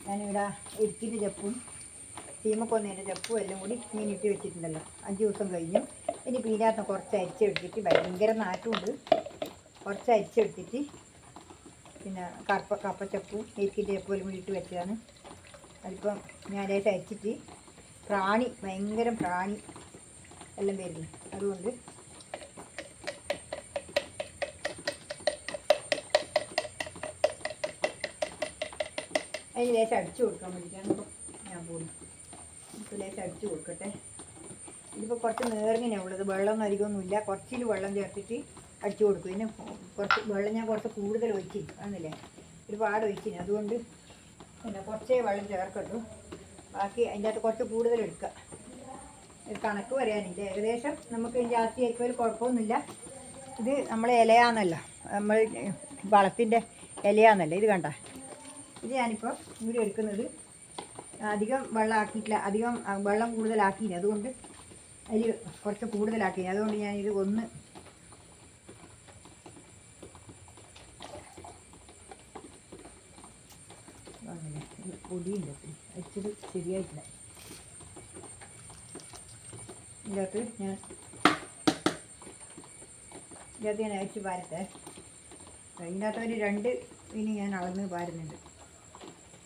ഞാനിവിടെ ഇരിക്കിൻ്റെ ചപ്പും ചീമക്കൊന്നേൻ്റെ ചപ്പും എല്ലാം കൂടി മീനിട്ട് വെച്ചിട്ടുണ്ടല്ലോ. 5 ദിവസം കഴിഞ്ഞു. ഇനി ഇതിനകത്ത് കുറച്ച് അരിച്ചെടുത്തിട്ട്, ഭയങ്കര നാറ്റുണ്ട്, കുറച്ച് അരിച്ചെടുത്തിട്ട് പിന്നെ കപ്പച്ചപ്പും ഇരിക്കിൻ്റെ ചപ്പും എല്ലാം കൂടി ഇട്ട് വെച്ചതാണ്. അതിപ്പം ഞാനേറ്റ് അരിച്ചിട്ട് ഭയങ്കര പ്രാണി എല്ലാം വരുന്നു. അതുകൊണ്ട് അതിന് ലേശം അടിച്ചു കൊടുക്കാൻ വേണ്ടിയിട്ടാണ് ഇപ്പം ഞാൻ പോകുന്നത്. ഇപ്പോൾ ലേശം അടിച്ചു കൊടുക്കട്ടെ. ഇതിപ്പോൾ കുറച്ച് നേർങ്ങനെ ഉള്ളത്, വെള്ളമൊന്നും അധികമൊന്നുമില്ല. കുറച്ചിൽ വെള്ളം ചേർത്തിട്ട് അടിച്ചു കൊടുക്കും. ഇതിന് കുറച്ച് വെള്ളം ഞാൻ കുറച്ച് കൂടുതൽ ഒഴിച്ച് ആണെന്നില്ലേ, ഒരുപാട് ഒഴിച്ചിന്. അതുകൊണ്ട് പിന്നെ കുറച്ചേ വെള്ളം ചേർക്കട്ടു. ബാക്കി അതിൻ്റെ അകത്ത് കുറച്ച് കൂടുതൽ എടുക്കുക. ഒരു കണക്ക് പറയാനില്ല. ഏകദേശം നമുക്ക് ജാസ്തി ആയിപ്പോയാൽ കുഴപ്പമൊന്നുമില്ല. ഇത് നമ്മളെ ഇലയാന്നല്ല, നമ്മൾ വളത്തിൻ്റെ ഇലയാന്നല്ല. ഇത് കണ്ട, ഇത് ഞാനിപ്പോൾ ഇവിടെ എടുക്കുന്നത് അധികം വെള്ളം ആക്കിയിട്ടില്ല, അധികം വെള്ളം കൂടുതലാക്കിയില്ല. അതുകൊണ്ട് അതിൽ കുറച്ച് കൂടുതലാക്കി. അതുകൊണ്ട് ഞാനിത് ഒന്ന് പൊടിയുണ്ട്, ഇച്ചിരി ശരിയായിട്ടില്ല. ഇതിനകത്ത് ഞാൻ അയച്ച് പാരട്ടെ. ഇതിനകത്ത് ഒരു 2 ഇനി ഞാൻ അളന്ന് പാരുന്നുണ്ട്.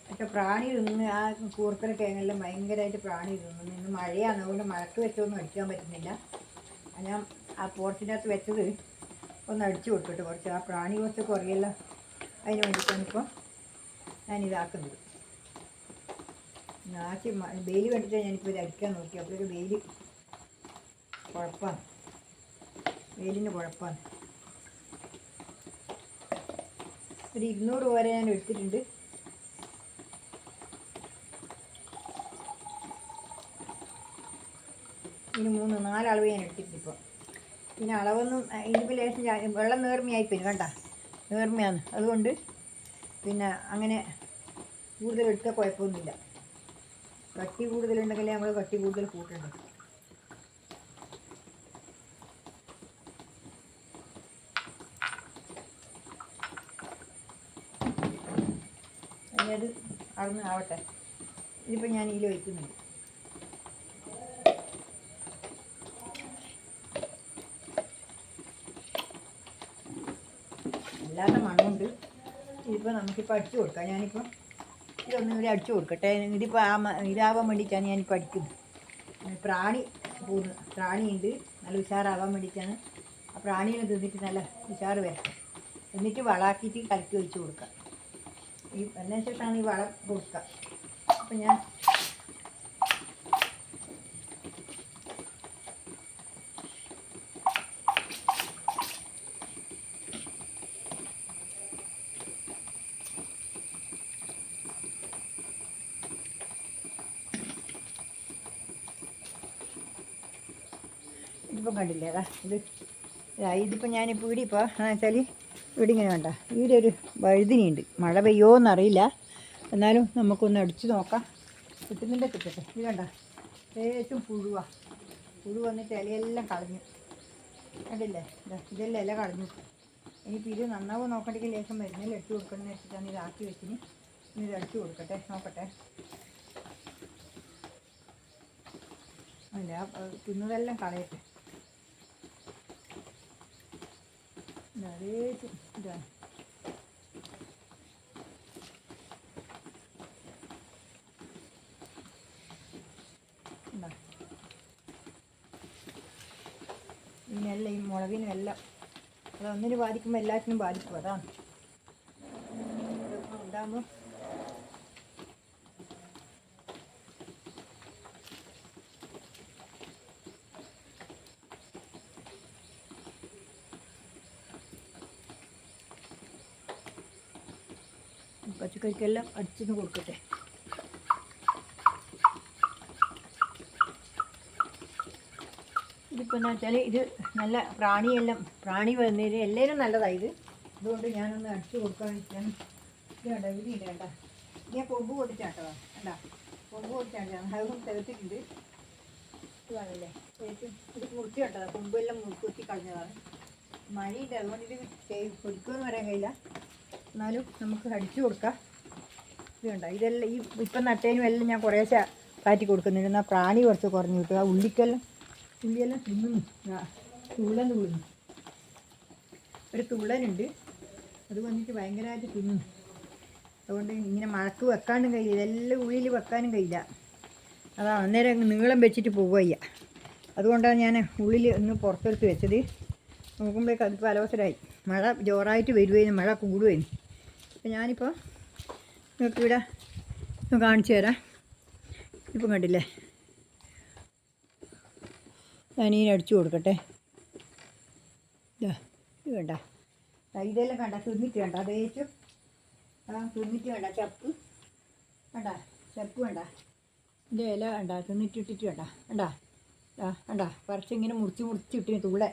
പക്ഷെ പ്രാണി തിന്ന് ആ കൂർക്കല കിഴങ്ങെല്ലാം ഭയങ്കരമായിട്ട് പ്രാണി തിന്നു. ഇന്ന് മഴയാണ്, അതുകൊണ്ട് മഴക്ക് വെച്ചൊന്നും അടിക്കാൻ പറ്റുന്നില്ല. ഞാൻ ആ പോർച്ചിനകത്ത് വെച്ചത് ഒന്ന് അടിച്ചു കൊടുത്തിട്ട് കുറച്ച് ആ പ്രാണി കുറച്ച് കുറയല്ല. അതിന് വേണ്ടിയിട്ടാണ് ഇപ്പോൾ ഞാനിതാക്കുന്നത്. നാശി വെയിൽ കണ്ടിട്ടാണ് ഞാനിപ്പോൾ ഇത് അടിക്കാൻ നോക്കി. അപ്പോഴൊക്കെ വെയിലിന് കുഴപ്പമാണ്. ഒരു 200 വരെ ഞാൻ എടുത്തിട്ടുണ്ട്. ഇതിന് 3-4 അളവ് ഞാൻ എടുത്തിട്ടുണ്ട് ഇപ്പോൾ. പിന്നെ അളവൊന്നും ഇതിപ്പോൾ ലേശം വെള്ളം നേർമയായിപ്പോയി കണ്ട, നേർമയാണ്. അതുകൊണ്ട് പിന്നെ അങ്ങനെ കൂടുതൽ എടുത്താൽ കുഴപ്പമൊന്നുമില്ല. കട്ടി കൂടുതലുണ്ടെങ്കിലേ നമ്മൾ കട്ടി കൂടുതൽ കൂട്ടേണ്ടത്. അത് അളന്ന് ആവട്ടെ. ഇതിപ്പോൾ ഞാൻ ഇതിൽ വയ്ക്കുന്നുണ്ട്. അല്ലാത്ത മണ്ണുണ്ട്. ഇതിപ്പോൾ നമുക്കിപ്പോൾ അടിച്ചു കൊടുക്കാം. ഞാനിപ്പോൾ ഇതൊന്നും കൂടി അടിച്ചു കൊടുക്കട്ടെ. ഇതിപ്പോൾ ഇതാവാൻ വേണ്ടിയിട്ടാണ് ഞാനിപ്പോൾ അടിക്കുന്നത്. പ്രാണിയുണ്ട്, നല്ല ഉഷാറാവാൻ വേണ്ടിയിട്ടാണ്. ആ പ്രാണിയെ തിന്നിട്ട് നല്ല ഉഷാറ് വരട്ടെ. എന്നിട്ട് വളമാക്കിയിട്ട് കലക്കി ഒഴിച്ച് കൊടുക്കാം. ഈ അതിന് ശേഷമാണ് ഈ വളം കൊടുക്കുക. അപ്പം ഞാൻ ഇതിപ്പം കണ്ടില്ലേ, അതാ ഇതിപ്പോൾ ഞാനിപ്പോൾ ഇവിടെ ഇപ്പോൾ വെച്ചാൽ ഇവിടെ ഇങ്ങനെ വേണ്ട, ഇവിടെ ഒരു വഴുതിനിയുണ്ട്. മഴ പെയ്യുമോയെന്നറിയില്ല, എന്നാലും നമുക്കൊന്ന് അടിച്ചു നോക്കാം. കിട്ടുന്നുണ്ട്, കിട്ടട്ടെ. ഇത് കണ്ട ഏറ്റവും പുഴു വന്നിട്ട് ഇലയെല്ലാം കളഞ്ഞു. കണ്ടില്ലേ, ഇതെല്ലാം ഇല കളഞ്ഞു. ഇനിയിപ്പോൾ ഇത് നന്നാവും നോക്കണ്ടെങ്കിൽ ലേശം മരുന്നെല്ലാം ഇട്ട് കൊടുക്കണമെന്ന് വെച്ചിട്ടാണ് ഇതാക്കി വെച്ചിന്. ഇനി ഇത് അടിച്ചു കൊടുക്കട്ടെ, നോക്കട്ടെ. അല്ല തിന്നതെല്ലാം കളയട്ടെ. ഇതാണ് ഇതിനെല്ലാം ഈ മുളകിനും എല്ലാം അതൊന്നിന് ബാധിക്കുമ്പോൾ എല്ലാത്തിനും ബാധിക്കും. അതാണ് ഉണ്ടാകുമ്പോൾ പച്ചക്കറിക്കെല്ലാം അടിച്ചിട്ട് കൊടുക്കട്ടെ. ഇതിപ്പോൾ എന്താ വെച്ചാൽ ഇത് നല്ല പ്രാണി വന്നതിന് എല്ലാവരും നല്ലതാണ് ഇത്. അതുകൊണ്ട് ഞാനൊന്ന് അടിച്ചു കൊടുക്കാൻ വെച്ചാണ്. ഇത് വേണ്ട, ഇതില്ല വേണ്ട, ഞാൻ കൊമ്പ് കൊടുത്താട്ടതാണ്. വേണ്ട, കൊമ്പ് കൊടുത്താട്ടാണ്. അതൊന്നും തികത്തിട്ടുണ്ട്. ഇതാണല്ലേ ഇത് മുറിച്ച് കേട്ടതാണ്. കൊമ്പെല്ലാം കുത്തി കളഞ്ഞതാണ്. മഴയുണ്ട്, അതുകൊണ്ട് ഇത് പൊരിക്കുമെന്ന് പറയാൻ കഴിയില്ല. എന്നാലും നമുക്ക് അടിച്ചു കൊടുക്കാം. ഇത് കണ്ട ഇതെല്ലാം ഈ ഇപ്പം നട്ടേനും എല്ലാം ഞാൻ കുറേശ്ശെ കാറ്റി കൊടുക്കുന്നുണ്ട്. എന്നാൽ പ്രാണി കുറച്ച് കുറഞ്ഞു കിട്ടും. ആ ഉള്ളിയെല്ലാം തിന്നുന്നു. ആ തുള്ളൻ തുള്ളുന്നു. ഒരു തുള്ളനുണ്ട്, അത് വന്നിട്ട് ഭയങ്കരമായിട്ട് തിന്നുന്നു. അതുകൊണ്ട് ഇങ്ങനെ മഴക്ക് വെക്കാനും കഴിയില്ല, ഇതെല്ലാം ഉള്ളിൽ വെക്കാനും കഴിയില്ല. അതാ അന്നേരം നീളം വെച്ചിട്ട് പോവുക. അതുകൊണ്ടാണ് ഞാൻ ഉള്ളിൽ ഒന്ന് പുറത്തെടുത്ത് വെച്ചത്. നോക്കുമ്പോഴേക്കും അതിപ്പോൾ അലോസരമായി. മഴ ജോറായിട്ട് വരുമായിരുന്നു, മഴ കൂടുമായിരുന്നു. അപ്പം ഞാനിപ്പോൾ നിങ്ങൾക്ക് ഇവിടെ കാണിച്ചു തരാം. ഇപ്പം കണ്ടില്ലേ, ഞാനീന് അടിച്ചു കൊടുക്കട്ടെ. ഇത് വേണ്ട, ഇതെല്ലാം കണ്ട തിന്നിട്ട് വേണ്ട, അതേച്ചു തിന്നിട്ട് വേണ്ട. ചപ്പ് വേണ്ട, ചപ്പ് വേണ്ട, ഇതിൻ്റെ ഇല വേണ്ട, തിന്നിട്ടിട്ടിട്ട് വേണ്ട. വേണ്ട വേണ്ട, പറിച്ചിങ്ങനെ മുറിച്ചിട്ടിന് തുള്ളെ.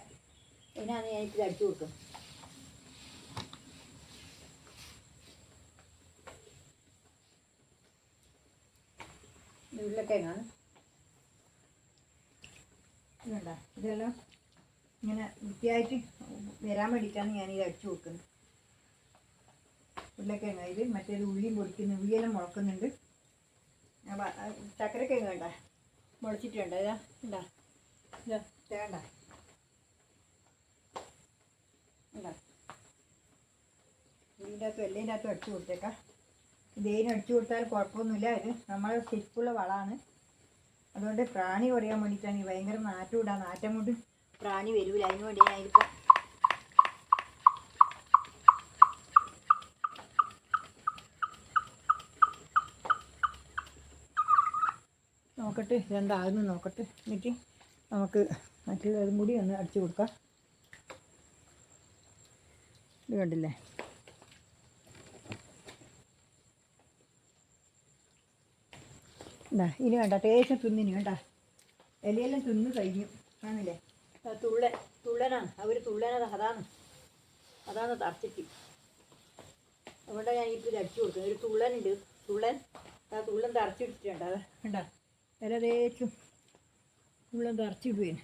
അതിനാണ് ഞാനിപ്പോൾ അടിച്ചു കൊടുക്കും. ഉരുളക്കിഴങ്ങാണ് വേണ്ട. ഇതെല്ലാം ഇങ്ങനെ വൃത്തിയായിട്ട് വരാൻ വേണ്ടിയിട്ടാണ് ഞാനിത് അടിച്ചു കൊടുക്കുന്നത്. ഉരുളക്കിഴങ്ങ ഇത്, മറ്റേത് ഉള്ളിയും പൊടിക്കുന്നു, ഉള്ളിയെല്ലാം മുളക്കുന്നുണ്ട്. ചക്കരക്കിഴങ്ങ് വേണ്ട, മുളച്ചിട്ട് വേണ്ട. ഇതാ ഉണ്ടാ, ഇതാ വേണ്ട ഉണ്ടാ. ഇതിൻ്റെ അകത്തും എല്ലിൻ്റെ അകത്തും അടിച്ചു കൊടുത്തേക്കാം. ഇതേനും അടിച്ചു കൊടുത്താൽ കുഴപ്പമൊന്നുമില്ല. ഇത് നമ്മളെ ശരിക്കുള്ള വളമാണ്. അതുകൊണ്ട് പ്രാണി കുറയാൻ വേണ്ടിയിട്ടാണ്. ഭയങ്കര നാറ്റം ഇടാം, നാറ്റം കൊണ്ട് പ്രാണി വരില്ല. അതിന് വേണ്ടി ഞാനിപ്പോൾ നോക്കട്ടെ ഇതെന്താകുന്നു നോക്കട്ടെ. എന്നിട്ട് നമുക്ക് മറ്റുള്ളതും കൂടി ഒന്ന് അടിച്ചു കൊടുക്കാം. ഇത് കണ്ടില്ലേ, എന്താ ഇനി വേണ്ട, ടേസ്റ്റ് തിന്നിന് വേണ്ട. ഇലയെല്ലാം തിന്ന് കഴിഞ്ഞു ആണല്ലേ. തുള്ളനാണ്, അവർ തുള്ളനത് അതാണ് തറച്ചിട്ട്. അതുകൊണ്ടാണ് ഞാൻ ഇപ്പോൾ ഇത് അടിച്ചു കൊടുക്കുന്നത്. ഒരു തുള്ളനുണ്ട്, തുള്ളൻ തറച്ചിട്ടിട്ടുണ്ട്. അത് വേണ്ട, ഇല തേച്ചും തുള്ളൻ തറച്ചിടുവേന്.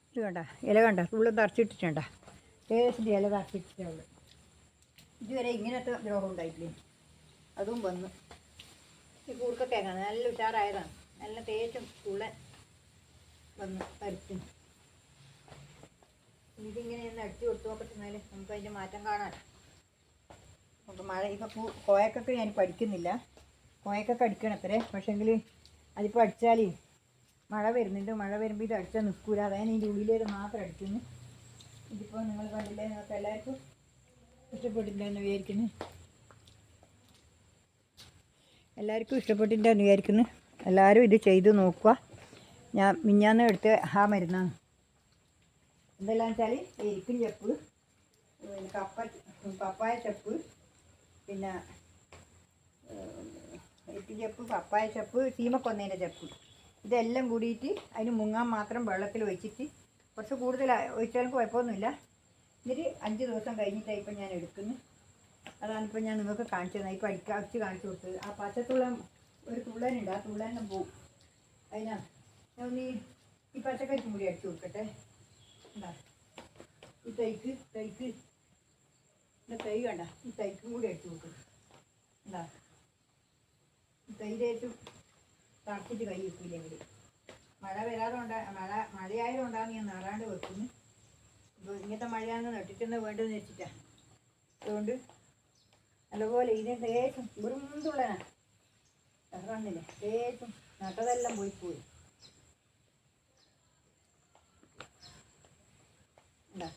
ഇത് വേണ്ട, ഇല വേണ്ട, തുള്ളൻ തറച്ചിട്ടിട്ടുണ്ട. ടേസ്റ്റിൻ്റെ ഇല തറച്ചിട്ടേ ഉള്ളു. ഇതുവരെ ഇങ്ങനത്തെ ദ്രോഹം ഉണ്ടായിട്ടില്ലേ, അതും വന്നു. ഈ കൂർക്കത്തേക്കാണ് നല്ല ഉഷാറായതാണ്. നല്ല തേച്ചും തുള്ളൻ വന്നു പരുത്തും. ഇതിങ്ങനെ ഒന്ന് അടിച്ചു കൊടുത്തു നോക്കട്ടെന്നാൽ നമുക്ക് അതിൻ്റെ മാറ്റം കാണാൻ. നമുക്ക് മഴ ഇപ്പോൾ കോയക്കൊക്കെ ഞാൻ പഠിക്കുന്നില്ല, കോയക്കൊക്കെ അടിക്കണം അത്രേ. പക്ഷേങ്കിൽ അതിപ്പോൾ അടിച്ചാൽ മഴ വരുന്നുണ്ട്, മഴ വരുമ്പോൾ ഇത് അടിച്ചാൽ നിൽക്കൂല. അതാണ് ഇതിൻ്റെ ഉള്ളിലേക്ക് മാത്രം അടിക്കുന്നു. ഇതിപ്പോൾ നിങ്ങൾ കണ്ടില്ലേ, നിങ്ങൾക്ക് എല്ലാവർക്കും ഇഷ്ടപ്പെട്ടില്ലെന്ന് വിചാരിക്കുന്നു. എല്ലാവർക്കും ഇഷ്ടപ്പെട്ടില്ലെന്ന് വിചാരിക്കുന്നു. എല്ലാവരും ഇത് ചെയ്ത് നോക്കുക. ഞാൻ മിഞ്ഞാന്ന് എടുത്ത് ആ മരുന്നാണ്. എന്തെല്ലാം വെച്ചാൽ എരിക്കും ചെപ്പ്, പപ്പായ ചെപ്പ്, പിന്നെ എരിക്കും ചെപ്പ്, പപ്പായ ചെപ്പ്, ചീമക്കൊന്നേൻ്റെ ചെപ്പ്, ഇതെല്ലാം കൂടിയിട്ട് അതിന് മുങ്ങാൻ മാത്രം വെള്ളത്തിൽ ഒഴിച്ചിട്ട് കുറച്ച് കൂടുതൽ ഒഴിച്ചാലും കുഴപ്പമൊന്നുമില്ല. എന്നിട്ട് 5 ദിവസം കഴിഞ്ഞിട്ടാണ് ഇപ്പം ഞാൻ എടുക്കുന്നത്. അതാണിപ്പോൾ ഞാൻ നിങ്ങൾക്ക് കാണിച്ചു തന്നെ. ഇപ്പോൾ അടിച്ച് കാണിച്ചു കൊടുത്തത്. ആ പച്ചത്തുള്ളൻ ഒരു തുള്ളനുണ്ട്, ആ തുള്ളനും പോവും. അതിനാണ് ഞാൻ ഒന്ന് ഈ പച്ചക്കറിക്കും കൂടി അടിച്ചു കൊടുക്കട്ടെ. എന്താ ഈ തൈക്ക് തൈ വേണ്ട, ഈ തൈക്കും കൂടി അടിച്ചു കൊടുക്കും. എന്താ ഈ തൈ തേച്ചും തറച്ചിട്ട് കൈ വെക്കില്ലെങ്കിൽ മഴ മഴയായതുകൊണ്ടാണ് ഞാൻ നാറാണ്ട് വെക്കുന്നു. ഇപ്പോൾ ഇങ്ങനത്തെ മഴയാണെന്ന് നട്ടിട്ടെന്ന് വേണ്ടതെന്ന് വെച്ചിട്ടാണ്. അതുകൊണ്ട് നല്ലപോലെ ഇതിന് തേച്ചും വെറും തുള്ളനാണ്. കണ്ടില്ലേ, തേച്ചും നട്ടതെല്ലാം പോയി. എന്താ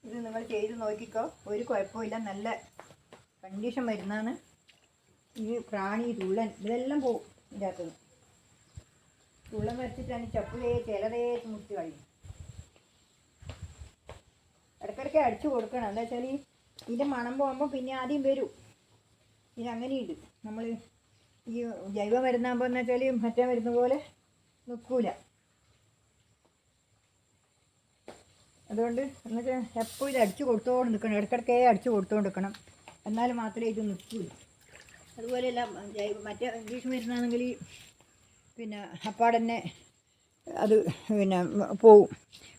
ഇത് നിങ്ങൾ ചെയ്ത് നോക്കിക്കോ, ഒരു കുഴപ്പമില്ല. നല്ല കണ്ടീഷൻ മരുന്നാണ്. ഈ പ്രാണി, തുള്ളൻ ഇതെല്ലാം പോവും ഇതിൻ്റെ അകത്ത്. തുള്ളൻ വരച്ചിട്ടാണ് ചപ്പുലേ ചിലതേച്ച് മുറിച്ച് കഴിയും. ഇടയ്ക്കിടയ്ക്ക് അടിച്ചു കൊടുക്കണം. എന്താ വെച്ചാൽ ഇതിൻ്റെ മണം പോകുമ്പോൾ പിന്നെ ആദ്യം വരും. അങ്ങനെയുണ്ട്. നമ്മൾ ഈ ജൈവ മരുന്നാകുമ്പോൾ എന്ന് വെച്ചാൽ മറ്റേ മരുന്ന് പോലെ നിൽക്കൂല. അതുകൊണ്ട് എന്നുവെച്ചാൽ എപ്പോഴും ഇത് അടിച്ചു കൊടുത്തോണ്ട് നിൽക്കണം. ഇടയ്ക്കിടയ്ക്കേ അടിച്ചു കൊടുത്തോണ്ട് നിൽക്കണം. എന്നാൽ മാത്രമേ ഇത് നിൽക്കൂ. അതുപോലെയല്ല മറ്റേ ഇംഗ്ലീഷ് മരുന്നാണെങ്കിൽ പിന്നെ അപ്പാടന്നെ അത് പിന്നെ പോവും,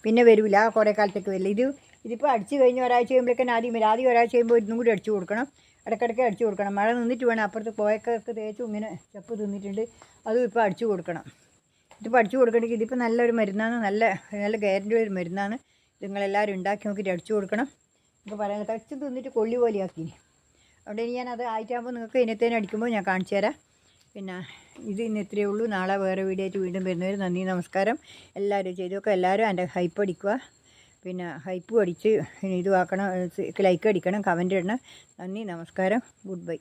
പിന്നെ വരില്ല, കുറേ കാലത്തേക്ക് വരില്ല. ഇതിപ്പോൾ അടിച്ച് കഴിഞ്ഞ് ഒരാഴ്ച കഴിയുമ്പോഴേക്കും ആദ്യം ഒരാഴ്ച കഴിയുമ്പോൾ ഇന്നും കൂടി അടിച്ചു കൊടുക്കണം, ഇടയ്ക്കിടയ്ക്ക് അടിച്ചു കൊടുക്കണം. മഴ നിന്നിട്ട് വേണം. അപ്പുറത്ത് കോയക്കൊക്കെ തേച്ചും ഇങ്ങനെ ചപ്പ് തിന്നിട്ടുണ്ട്, അതും ഇപ്പോൾ അടിച്ചു കൊടുക്കണം. ഇതിപ്പോൾ അടിച്ചു കൊടുക്കണമെങ്കിൽ ഇതിപ്പോൾ നല്ലൊരു മരുന്നാണ്, നല്ല നല്ല ഗ്യാരണ്ടി ഒരു മരുന്നാണ്. നിങ്ങളെല്ലാവരും ഉണ്ടാക്കി നോക്കിയിട്ട് അടിച്ചു കൊടുക്കണം. നമുക്ക് പറയാൻ തച്ച് തിന്നിട്ട് കൊള്ളി പോലെയാക്കി. അതുകൊണ്ട് ഇനി ഞാനത് ആയിട്ടാകുമ്പോൾ നിങ്ങൾക്ക് ഇന്നത്തേനും അടിക്കുമ്പോൾ ഞാൻ കാണിച്ചു തരാം. പിന്നെ ഇത് ഇന്ന് ഇത്രയേ ഉള്ളൂ. നാളെ വേറെ വീഡിയോ ആയിട്ട് വീണ്ടും വരുന്നവർ നന്ദി, നമസ്കാരം. എല്ലാവരും ചെയ്തു നോക്കുക. എല്ലാവരും എൻ്റെ ഹൈപ്പ് അടിക്കുക, പിന്നെ ഹൈപ്പും അടിച്ച് ഇത് ആക്കണം, ലൈക്ക് അടിക്കണം, കമൻറ്റ് ഇടണം. നന്ദി, നമസ്കാരം, ഗുഡ് ബൈ.